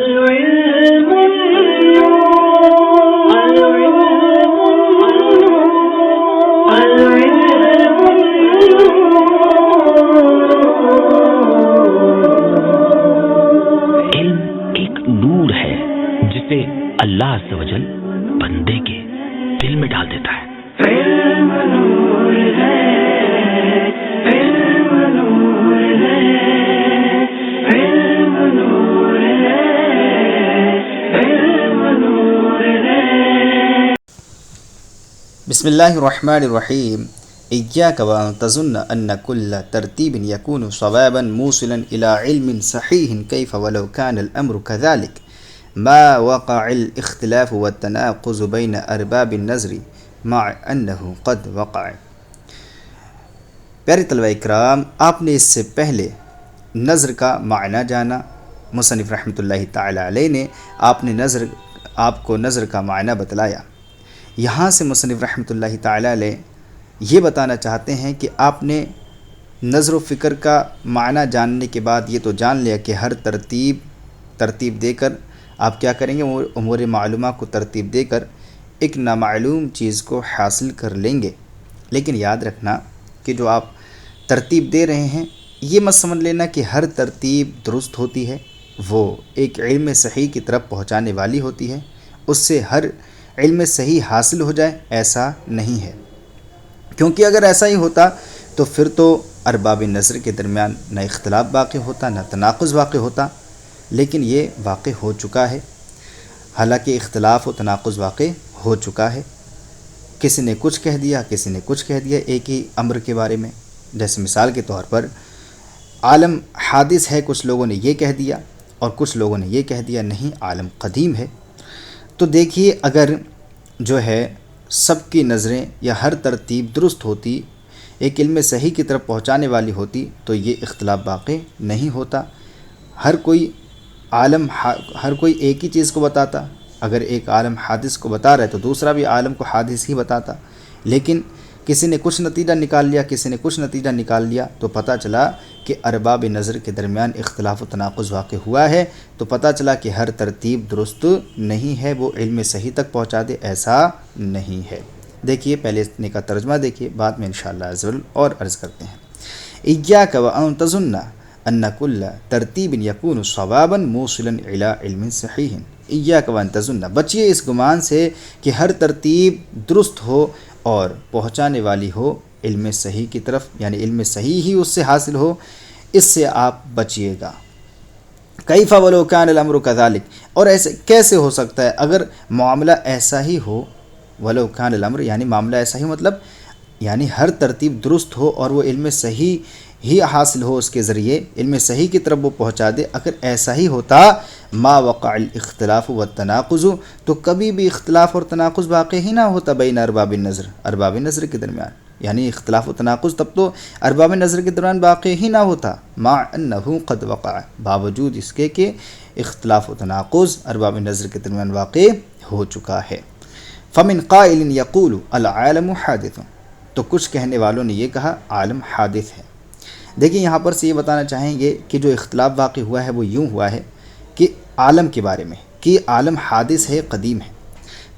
العلم علم ایک نور ہے جسے اللہ عز و جل بندے کے دل میں ڈال دیتا ہے. علم نور ہے، علم نور ہے، علم نور ہے، علم نور ہے. بسم اللہ الرحمن الرحیم. ایاک وان تظن ان کل ترتیب یکون صوابا موصلا الى علم صحیح کیف ولو کان الامر كذلك ما وقع الاختلاف والتناقض بین ارباب النظر مع انه قد وقع. پیارے طلبہ اکرام، آپ نے اس سے پہلے نظر کا معنی جانا. مصنف رحمۃ اللہ تعالی علیہ نے آپ کو نظر کا معنی بتلایا. یہاں سے مصنف رحمۃ اللہ تعالی علیہ یہ بتانا چاہتے ہیں کہ آپ نے نظر و فکر کا معنی جاننے کے بعد یہ تو جان لیا کہ ہر ترتیب دے کر آپ کیا کریں گے، امور معلومہ کو ترتیب دے کر ایک نامعلوم چیز کو حاصل کر لیں گے. لیکن یاد رکھنا کہ جو آپ ترتیب دے رہے ہیں یہ مت سمجھ لینا کہ ہر ترتیب درست ہوتی ہے، وہ ایک علم صحیح کی طرف پہنچانے والی ہوتی ہے، اس سے ہر علم صحیح حاصل ہو جائے، ایسا نہیں ہے. کیونکہ اگر ایسا ہی ہوتا تو پھر تو ارباب نظر کے درمیان نہ اختلاف واقع ہوتا نہ تناقض واقع ہوتا. لیکن یہ واقع ہو چکا ہے. حالانکہ اختلاف و تناقض واقع ہو چکا ہے. کسی نے کچھ کہہ دیا، کسی نے کچھ کہہ دیا ایک ہی امر کے بارے میں. جیسے مثال کے طور پر عالم حادث ہے، کچھ لوگوں نے یہ کہہ دیا اور کچھ لوگوں نے یہ کہہ دیا نہیں عالم قدیم ہے. تو دیکھیے اگر جو ہے سب کی نظریں یا ہر ترتیب درست ہوتی، ایک علم صحیح کی طرف پہنچانے والی ہوتی، تو یہ اختلاف واقع نہیں ہوتا. ہر کوئی ایک ہی چیز کو بتاتا. اگر ایک عالم حادث کو بتا رہا ہے تو دوسرا بھی عالم کو حادث ہی بتاتا. لیکن کسی نے کچھ نتیجہ نکال لیا، کسی نے کچھ نتیجہ نکال لیا، تو پتہ چلا کہ ارباب نظر کے درمیان اختلاف و تناقض واقع ہوا ہے. تو پتہ چلا کہ ہر ترتیب درست نہیں ہے، وہ علم صحیح تک پہنچا دے، ایسا نہیں ہے. دیکھیے پہلے اس کا ترجمہ دیکھیے، بعد میں انشاءاللہ عز و جل اور عرض کرتے ہیں. ایاک وان تظن ان کل ترتیب یکون صوابا موصلا الی علم صحیح. ایاک وان تظن، بچیے اس گمان سے کہ ہر ترتیب درست ہو اور پہنچانے والی ہو علم صحیح کی طرف، یعنی علم صحیح ہی اس سے حاصل ہو. اس سے آپ بچیے گا. کیف ولو کان الامر کذالک، اور ایسے کیسے ہو سکتا ہے اگر معاملہ ایسا ہی ہو. ولو کان الامر یعنی معاملہ ایسا ہی، مطلب یعنی ہر ترتیب درست ہو اور وہ علم صحیح ہی حاصل ہو، اس کے ذریعے علم صحیح کی طرف وہ پہنچا دے. اگر ایسا ہی ہوتا ما وقع الاختلاف والتناقض، تو کبھی بھی اختلاف اور تناقض واقع ہی نہ ہوتا بین ارباب النظر، ارباب نظر کے درمیان. یعنی اختلاف و تناقض تب تو ارباب نظر کے درمیان واقع ہی نہ ہوتا. مع انه قد وقع، باوجود اس کے کہ اختلاف و تناقض ارباب نظر کے درمیان واقع ہو چکا ہے. فمن قائل یقول العالم حادث، تو کچھ کہنے والوں نے یہ کہا عالم حادث ہے. دیکھیں یہاں پر سے یہ بتانا چاہیں گے کہ جو اختلاف واقع ہوا ہے وہ یوں ہوا ہے کہ عالم کے بارے میں، کہ عالم حادث ہے، قدیم ہے.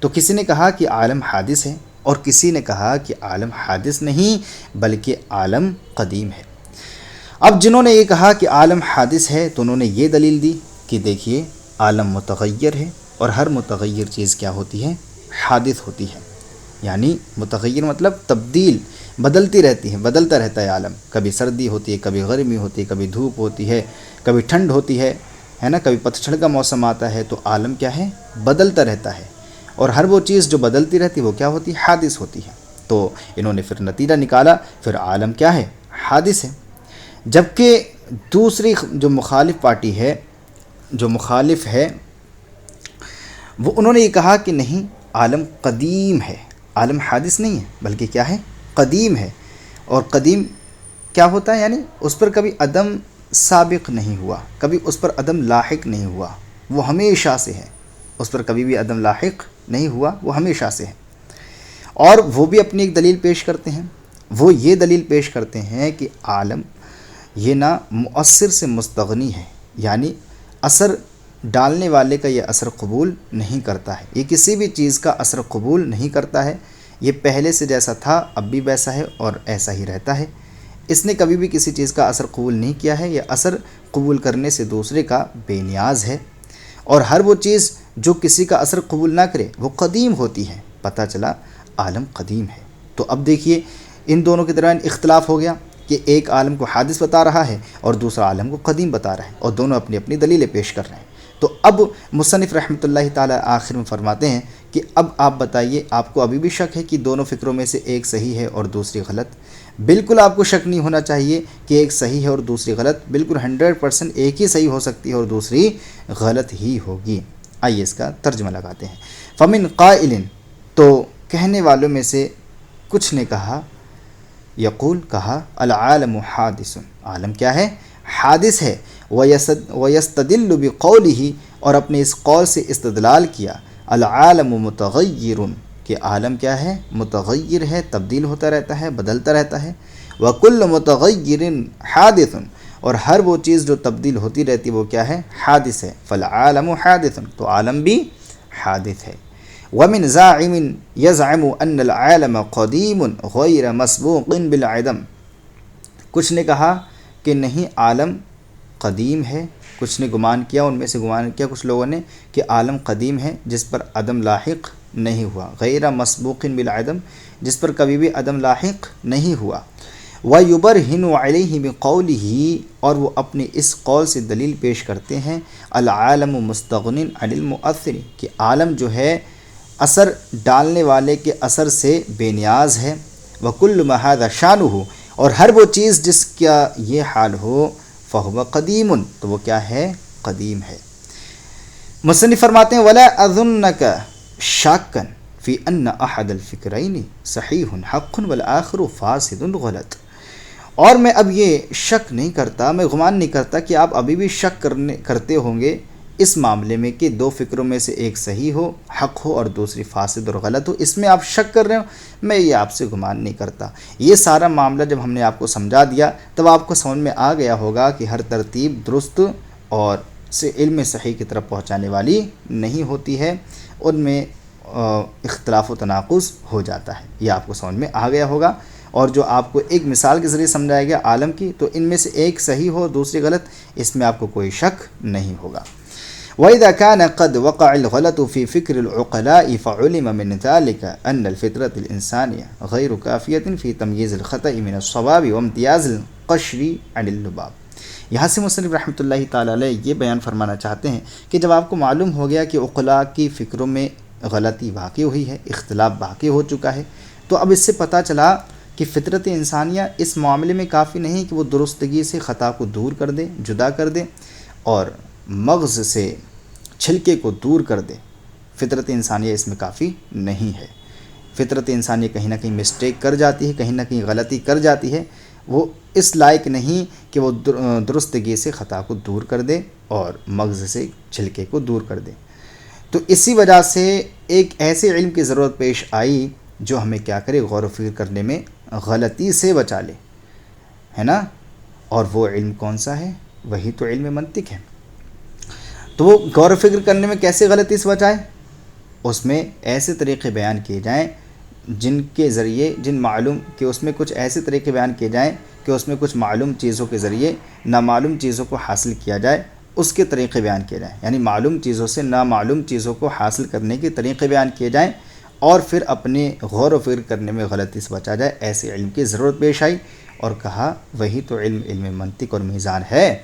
تو کسی نے کہا کہ عالم حادث ہے اور کسی نے کہا کہ عالم حادث نہیں بلکہ عالم قدیم ہے. اب جنہوں نے یہ کہا کہ عالم حادث ہے تو انہوں نے یہ دلیل دی کہ دیکھیے عالم متغیر ہے اور ہر متغیر چیز کیا ہوتی ہے، حادث ہوتی ہے. یعنی متغیر مطلب تبدیل، بدلتی رہتی ہے، بدلتا رہتا ہے عالم. کبھی سردی ہوتی ہے، کبھی گرمی ہوتی ہے، کبھی دھوپ ہوتی ہے، کبھی ٹھنڈ ہوتی ہے نا، کبھی پتجھڑ کا موسم آتا ہے. تو عالم کیا ہے، بدلتا رہتا ہے. اور ہر وہ چیز جو بدلتی رہتی ہے وہ کیا ہوتی ہے، حادث ہوتی ہے. تو انہوں نے پھر نتیجہ نکالا، پھر عالم کیا ہے، حادث ہے. جبکہ دوسری جو مخالف پارٹی ہے، جو مخالف ہے، وہ انہوں نے یہ کہا کہ نہیں عالم قدیم ہے، عالم حادث نہیں ہے بلکہ کیا ہے، قدیم ہے. اور قدیم کیا ہوتا ہے، یعنی اس پر کبھی عدم سابق نہیں ہوا، کبھی اس پر عدم لاحق نہیں ہوا، وہ ہمیشہ سے ہے. اس پر کبھی بھی عدم لاحق نہیں ہوا، وہ ہمیشہ سے ہے. اور وہ بھی اپنی ایک دلیل پیش کرتے ہیں. وہ یہ دلیل پیش کرتے ہیں کہ عالم یہ نہ مؤثر سے مستغنی ہے، یعنی اثر ڈالنے والے کا یہ اثر قبول نہیں کرتا ہے، یہ کسی بھی چیز کا اثر قبول نہیں کرتا ہے، یہ پہلے سے جیسا تھا اب بھی ویسا ہے اور ایسا ہی رہتا ہے۔ اس نے کبھی بھی کسی چیز کا اثر قبول نہیں کیا ہے، یہ اثر قبول کرنے سے دوسرے کا بے نیاز ہے، اور ہر وہ چیز جو کسی کا اثر قبول نہ کرے وہ قدیم ہوتی ہے۔ پتہ چلا عالم قدیم ہے۔ تو اب دیکھیے ان دونوں کے درمیان اختلاف ہو گیا کہ ایک عالم کو حادث بتا رہا ہے اور دوسرا عالم کو قدیم بتا رہا ہے، اور دونوں اپنی اپنی دلیلیں پیش کر رہے ہیں۔ تو اب مصنف رحمۃ اللہ تعالیٰ آخر میں فرماتے ہیں کہ اب آپ بتائیے، آپ کو ابھی بھی شک ہے کہ دونوں فکروں میں سے ایک صحیح ہے اور دوسری غلط؟ بالکل آپ کو شک نہیں ہونا چاہیے کہ ایک صحیح ہے اور دوسری غلط، بالکل 100% ایک ہی صحیح ہو سکتی ہے اور دوسری غلط ہی ہوگی۔ آئیے اس کا ترجمہ لگاتے ہیں۔ فمن قائل، تو کہنے والوں میں سے کچھ نے کہا، یقول کہا، العالم حادث، عالم کیا ہے؟ حادث ہے، ویستدل بقولہ، اور اپنے اس قول سے استدلال کیا، العالم متغیر، کہ عالم کیا ہے؟ متغیر ہے، تبدیل ہوتا رہتا ہے، بدلتا رہتا ہے، وکل متغیر حادث، اور ہر وہ چیز جو تبدیل ہوتی رہتی وہ کیا ہے؟ حادث ہے، فالعالم حادث، تو عالم بھی حادث ہے۔ ومن زاعم یزعم ان العالم قدیم غیر مسبوق بالعدم، کچھ نے کہا کہ نہیں عالم قدیم ہے، کچھ نے گمان کیا، ان میں سے گمان کیا کچھ لوگوں نے کہ عالم قدیم ہے جس پر عدم لاحق نہیں ہوا، غیر مسبوق بالعدم، جس پر کبھی بھی عدم لاحق نہیں ہوا۔ وَيُبَرْهِنُ عَلَيْهِ بِقَوْلِهِ، اور وہ اپنے اس قول سے دلیل پیش کرتے ہیں، العالم مستغن عن المؤثر، کہ عالم جو ہے اثر ڈالنے والے کے اثر سے بے نیاز ہے، وَكُلُّ مَا هَذَا شَانُهُ، اور ہر وہ چیز جس کا یہ حال ہو، فَهُوَ قَدِيمٌ، تو وہ کیا ہے؟ قدیم ہے۔ مصنف فرماتے ہیں، وَلَا أَظُنَّكَ شَاكًّا فِي أَنَّ أَحَدَ الْفِكْرَيْنِ صَحِيحٌ حَقٌّ وَالْآخِرُ فَاسِدٌ غلط، اور میں اب یہ شک نہیں کرتا، میں گمان نہیں کرتا کہ آپ ابھی بھی شک کرتے ہوں گے اس معاملے میں کہ دو فکروں میں سے ایک صحیح ہو، حق ہو، اور دوسری فاسد اور غلط ہو، اس میں آپ شک کر رہے ہو، میں یہ آپ سے گمان نہیں کرتا۔ یہ سارا معاملہ جب ہم نے آپ کو سمجھا دیا تب آپ کو سمجھ میں آ گیا ہوگا کہ ہر ترتیب درست اور سے علم صحیح کی طرف پہنچانے والی نہیں ہوتی ہے، ان میں اختلاف و تناقض ہو جاتا ہے، یہ آپ کو سمجھ میں آ گیا ہوگا۔ اور جو آپ کو ایک مثال کے ذریعے سمجھایا گیا عالم کی، تو ان میں سے ایک صحیح ہو دوسری غلط، اس میں آپ کو کوئی شک نہیں ہوگا۔ وَإِذَا كَانَ قَدْ وَقَعَ الْغَلَطُ فِي فِكْرِ الْعُقَلَاءِ فَعُلِمَ مِنْ ذَلِكَ أَنَّ الْفِطْرَةَ الْإِنسَانِيَّةَ غَيْرُ كَافِيَةٍ فِي تَمْيِيزِ الْخَطَأِ مِنَ الصَّوَابِ وَامْتِيَازِ الْقَشْرِ عَنِ اللُّبَابِ۔ یہاں سے مصنف رحمۃ اللہ تعالیٰ علیہ یہ بیان فرمانا چاہتے ہیں کہ جب آپ کو معلوم ہو گیا کہ عقلاء کی فکروں میں غلطی واقع ہوئی ہے، اختلاف واقع ہو چکا ہے، تو اب اس سے پتہ چلا کہ فطرت انسانیہ اس معاملے میں کافی نہیں کہ وہ درستگی سے خطا کو دور کر دے، جدا کر دے، اور مغز سے چھلکے کو دور کر دے۔ فطرت انسانیہ اس میں کافی نہیں ہے۔ فطرت انسانیہ کہیں نہ کہیں مسٹیک کر جاتی ہے، کہیں نہ کہیں غلطی کر جاتی ہے، وہ اس لائق نہیں کہ وہ درستگی سے خطا کو دور کر دے اور مغز سے چھلکے کو دور کر دے۔ تو اسی وجہ سے ایک ایسے علم کی ضرورت پیش آئی جو ہمیں کیا کرے؟ غور و فکر کرنے میں غلطی سے بچا لے، ہے نا؟ اور وہ علم کون سا ہے؟ وہی تو علم منطق ہے۔ تو وہ غور و فکر کرنے میں کیسے غلطی سے بچائے؟ اس میں ایسے طریقے بیان کیے جائیں جن کے ذریعے معلوم کہ اس میں کچھ ایسے طریقے بیان کیے جائیں کہ اس میں کچھ معلوم چیزوں کے ذریعے نامعلوم چیزوں کو حاصل کیا جائے، اس کے طریقے بیان کیے جائیں، یعنی معلوم چیزوں سے نامعلوم چیزوں کو حاصل کرنے کے طریقے بیان کیے جائیں، اور پھر اپنے غور و فکر کرنے میں غلطی سے بچا جائے۔ ایسے علم کی ضرورت پیش آئی اور کہا وہی تو علم منطق اور میزان ہے۔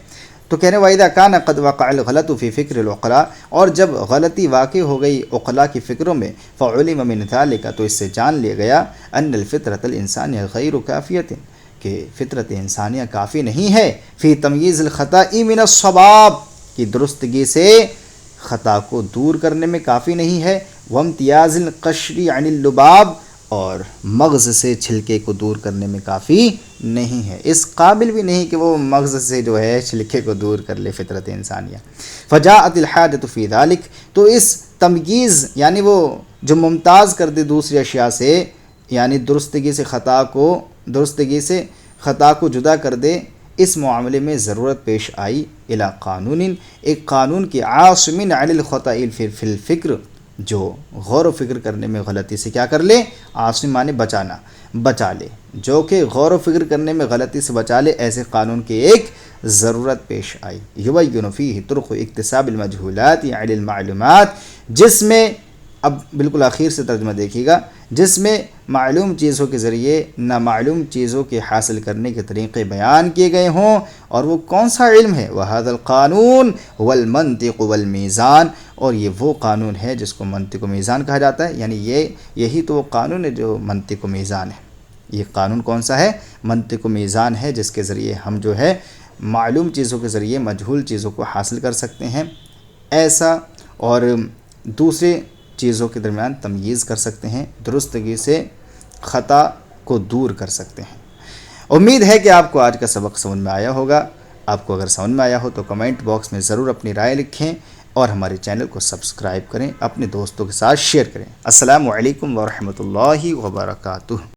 تو کہنے وَإِذَا كَانَ قَدْ وَقَعَ الْغَلَطُ فِي فِكْرِ الْعُقَلَاءِ، اور جب غلطی واقع ہو گئی عقلاء کی فکروں میں، فَعُلِمَ مِنْ ذَلِكَ، تو اس سے جان لیا گیا، أَنَّ الْفِطْرَةَ الْإِنسَانِيَّةَ غَيْرُ كَافِيَةٍ، کہ فطرت انسانیہ کافی نہیں ہے، فی تمییز الخطاء من الصواب، کی درستگی سے خطا کو دور کرنے میں کافی نہیں ہے، وامتیاز القشر عن اللباب، اور مغز سے چھلکے کو دور کرنے میں کافی نہیں ہے، اس قابل بھی نہیں کہ وہ مغز سے جو ہے چھلکے کو دور کر لے فطرت انسانیہ۔ فجاءت الحاجۃ فی ذلک، تو اس تمییز یعنی وہ جو ممتاز کر دے دوسری اشیاء سے، یعنی درستگی سے خطا کو جدا کر دے، اس معاملے میں ضرورت پیش آئی الی قانون، ایک قانون کی عاصم عن الخطأ فی الفکر، جو غور و فکر کرنے میں غلطی سے کیا کر لے، عاصم معنی بچانا، بچا لے، جو کہ غور و فکر کرنے میں غلطی سے بچا لے، ایسے قانون کی ایک ضرورت پیش آئی۔ یبین فیہ طرق اکتساب المجہولات عن المعلومات، جس میں، اب بالکل آخر سے ترجمہ دیکھیے گا، جس میں معلوم چیزوں کے ذریعے نامعلوم چیزوں کے حاصل کرنے کے طریقے بیان کیے گئے ہوں، اور وہ کون سا علم ہے؟ وَهَذَا الْقَانُونُ وَالْمَنْطِقُ وَالْمِيزَانُ، اور یہ وہ قانون ہے جس کو منطق و میزان کہا جاتا ہے، یعنی یہی تو وہ قانون ہے جو منطق و میزان ہے۔ یہ قانون کون سا ہے؟ منطق و میزان ہے، جس کے ذریعے ہم جو ہے معلوم چیزوں کے ذریعے مجہول چیزوں کو حاصل کر سکتے ہیں، ایسا، اور دوسرے چیزوں کے درمیان تمییز کر سکتے ہیں، درستگی سے خطا کو دور کر سکتے ہیں۔ امید ہے کہ آپ کو آج کا سبق سمجھ میں آیا ہوگا۔ آپ کو اگر سمجھ میں آیا ہو تو کمنٹ باکس میں ضرور اپنی رائے لکھیں، اور ہمارے چینل کو سبسکرائب کریں، اپنے دوستوں کے ساتھ شیئر کریں۔ السلام علیکم ورحمۃ اللہ وبرکاتہ۔